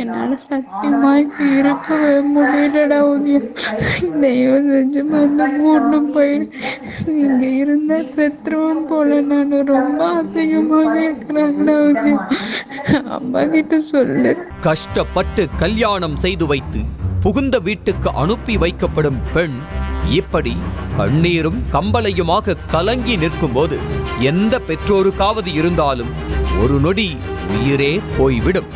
என்னால சத்தியமா இருக்கவே முடியலடா உதயம். தயவு செஞ்சு வந்து கூட்டு போயிடு. இங்க இருந்த செத்துருவன் போல நான் ரொம்ப அசிங்கமா கேட்கிறாங்கடா உதயம். அப்பா கிட்ட சொல்லு. கஷ்டப்பட்டு கல்யாணம் செய்து வைத்து புகுந்த வீட்டுக்கு அனுப்பி வைக்கப்படும் பெண் இப்படி கண்ணீரும் கம்பளையுமாக கலங்கி நிற்கும்போது எந்த பெற்றோருக்காவது இருந்தாலும் ஒரு நொடி உயிரே போய்விடும்.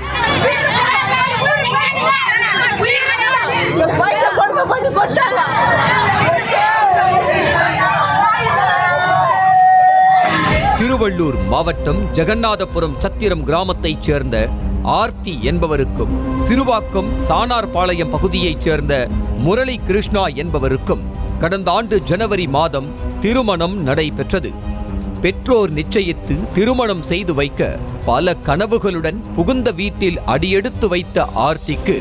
திருவள்ளூர் மாவட்டம் ஜெகநாதபுரம் சத்திரம் கிராமத்தைச் சேர்ந்த ஆர்த்தி என்பவருக்கும் சிறுவாக்கம் சானார்பாளையம் பகுதியைச் சேர்ந்த முரளி கிருஷ்ணா என்பவருக்கும் கடந்த ஆண்டு ஜனவரி மாதம் திருமணம் நடைபெற்றது. பெற்றோர் நிச்சயித்து திருமணம் செய்து வைக்க பல கனவுகளுடன் புகுந்த வீட்டில் அடியெடுத்து வைத்த ஆர்த்திக்கு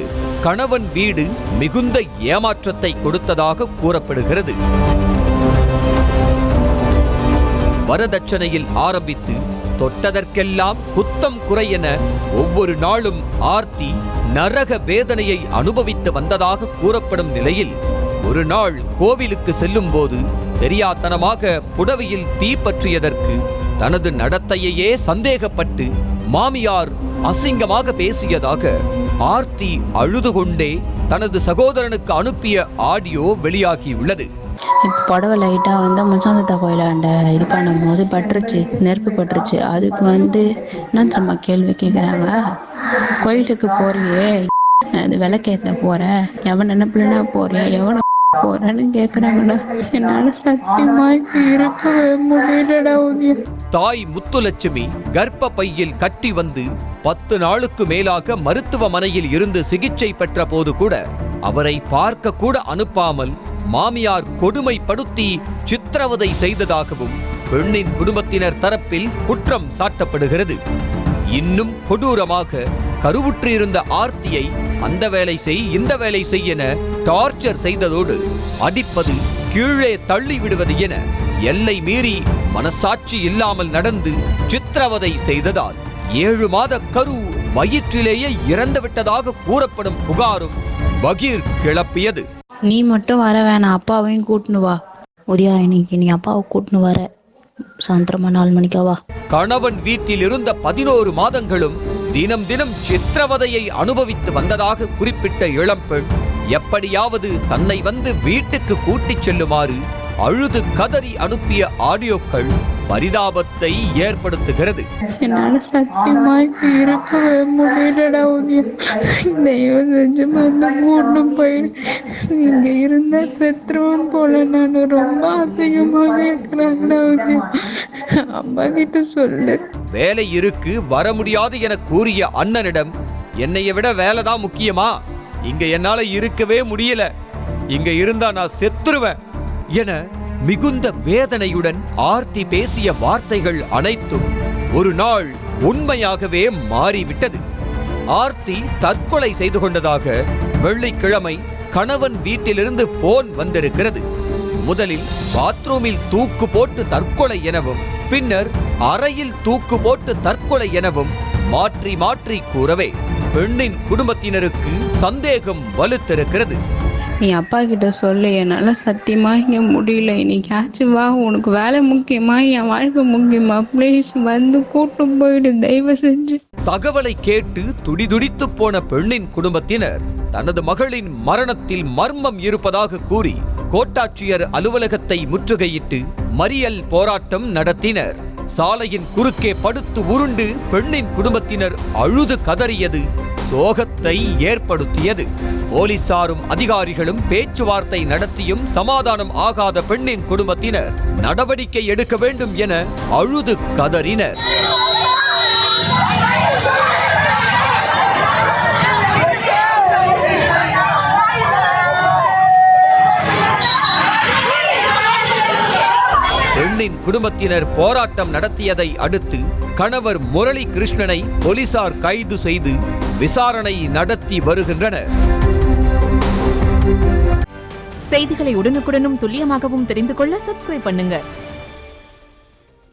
கணவன் வீடு மிகுந்த ஏமாற்றத்தை கொடுத்ததாக கூறப்படுகிறது. வரதட்சணையில் ஆரம்பித்து தொட்டதற்கெல்லாம் குத்தம் குறை என ஒவ்வொரு நாளும் ஆர்த்தி நரக வேதனையை அனுபவித்து வந்ததாக கூறப்படும் நிலையில் ஒரு நாள் கோவிலுக்கு செல்லும் போது தெரியாத்தனமாக புடவையில் தீ பற்றியதற்கு தனது நடத்தையையே சந்தேகப்பட்டு மாமியார் அசிங்கமாக பேசியதாக ஆர்த்தி அழுது கொண்டே தனது சகோதரனுக்கு அனுப்பிய ஆடியோ வெளியாகியுள்ளது. இப்போ புடவை லைட்டாக வந்து முச்சாந்தத்தா கோயிலாண்ட இது பண்ணும்போது பட்டுருச்சு, நெருப்பு பட்டுருச்சு. அதுக்கு வந்து என்ன தெரியுமா கேள்வி கேட்குறாங்க, கோயிலுக்கு போறியே அது விளக்கேற்ற போற, எவன் நினைப்புலனா போறியா, எவனை போறேன்னு கேட்குறாங்கடா. என்னால் சத்தியமா இருக்கவே முடியலடா உதயம். தாய் முத்துலட்சுமி கர்ப்ப பையில் கட்டி வந்து 10 நாளுக்கு மேலாக மருத்துவமனையில் இருந்து சிகிச்சை பெற்ற போது கூட அவரை பார்க்க கூட அனுப்பாமல் மாமியார் கொடுமைப்படுத்தி சித்திரவதை செய்ததாகவும் பெண்ணின் குடும்பத்தினர் தரப்பில் குற்றம் சாட்டப்படுகிறது. இன்னும் கொடூரமாக கருவுற்றிருந்த ஆர்த்தியை அந்த வேலை செய் இந்த வேலை செய் என டார்ச்சர் செய்ததோடு அடிப்பது, கீழே தள்ளி விடுவது என எல்லை மீறி மனசாட்சி இல்லாமல் நடந்து சித்திரவதை செய்ததால் 7 மாத கரு வயிற்றிலேயே இறந்துவிட்டதாக கூறப்படும் புகாரும் பகீர் கிளப்பியது. நீ மட்டும் வர வேணாம், அப்பாவையும் கூட்டுனு வா உதயா. இன்னைக்கு நீ அப்பாவை கூட்டுனு வர சாயந்தரமா 4 மணிக்காவா. கணவன் வீட்டில் இருந்த 11 மாதங்களும் தினம் தினம் சித்திரவதையை அனுபவித்து வந்ததாக குறிப்பிட்ட இளம்பெண் எப்படியாவது தன்னை வந்து வீட்டுக்கு கூட்டிச் செல்லுமாறு அழுது கதறி அனுப்பிய ஆடியோக்கள் பரிதாபத்தை ஏற்படுத்துகிறது. என்னால சத்தியமா இருக்கவே முடியலடா உதயம். தயவு செஞ்சு வந்து கூட்டு போயிடு. இங்க இருந்த செத்துருவன் போல நான் ரொம்ப அசிங்கமா கேட்கிறாங்கடா உதயம். அப்பா கிட்ட சொல்லு. வேலை இருக்கு வர முடியாது என கூறிய அண்ணனிடம் என்னைய விட வேலைதான் முக்கியமா, இங்க என்னால இருக்கவே முடியல, இங்க இருந்தா நான் செத்துருவேன் என மிகுந்த வேதனையுடன் ஆர்த்தி பேசிய வார்த்தைகள் அனைத்தும் ஒரு நாள் உண்மையாகவே மாறிவிட்டது. ஆர்த்தி தற்கொலை செய்து கொண்டதாக வெள்ளிக்கிழமை கணவன் வீட்டிலிருந்து போன் வந்திருக்கிறது. முதலில் பாத்ரூமில் தூக்கு போட்டு தற்கொலை எனவும் பின்னர் அறையில் தூக்கு போட்டு தற்கொலை எனவும் மாற்றி மாற்றி கூறவே பெண்ணின் குடும்பத்தினருக்கு சந்தேகம் வலுத்திருக்கிறது. நீ அப்பா கிட்ட சொல்லு, என்னால சத்தியமா இங்க முடியல, இன்னைக்காச்சும் வா, உனக்கு வேலை முக்கியமா என் வாழ்க்கை முக்கியமா, ப்ளீஸ் வந்து கூட்டு போயிடு தயவு செஞ்சு. தகவலை கேட்டு துடிதுடித்து போன பெண்ணின் குடும்பத்தினர் தனது மகளின் மரணத்தில் மர்மம் இருப்பதாக கூறி கோட்டாட்சியர் அலுவலகத்தை முற்றுகையிட்டு மறியல் போராட்டம் நடத்தினர். சாலையின் குறுக்கே படுத்து உருண்டு பெண்ணின் குடும்பத்தினர் அழுது கதறியது சோகத்தை ஏற்படுத்தியது. போலீசாரும் அதிகாரிகளும் பேச்சுவார்த்தை நடத்தியும் சமாதானம் ஆகாத பெண்ணின் குடும்பத்தினர் நடவடிக்கை எடுக்க வேண்டும் என அழுது கதறினர். பெண்ணின் குடும்பத்தினர் போராட்டம் நடத்தியதை அடுத்து கணவர் முரளி கிருஷ்ணனை போலீசார் கைது செய்து விசாரணை நடத்தி வருகின்றனர். செய்திகளை உடனுக்குடனும் துல்லியமாகவும் தெரிந்து கொள்ள சப்ஸ்கிரைப் பண்ணுங்க.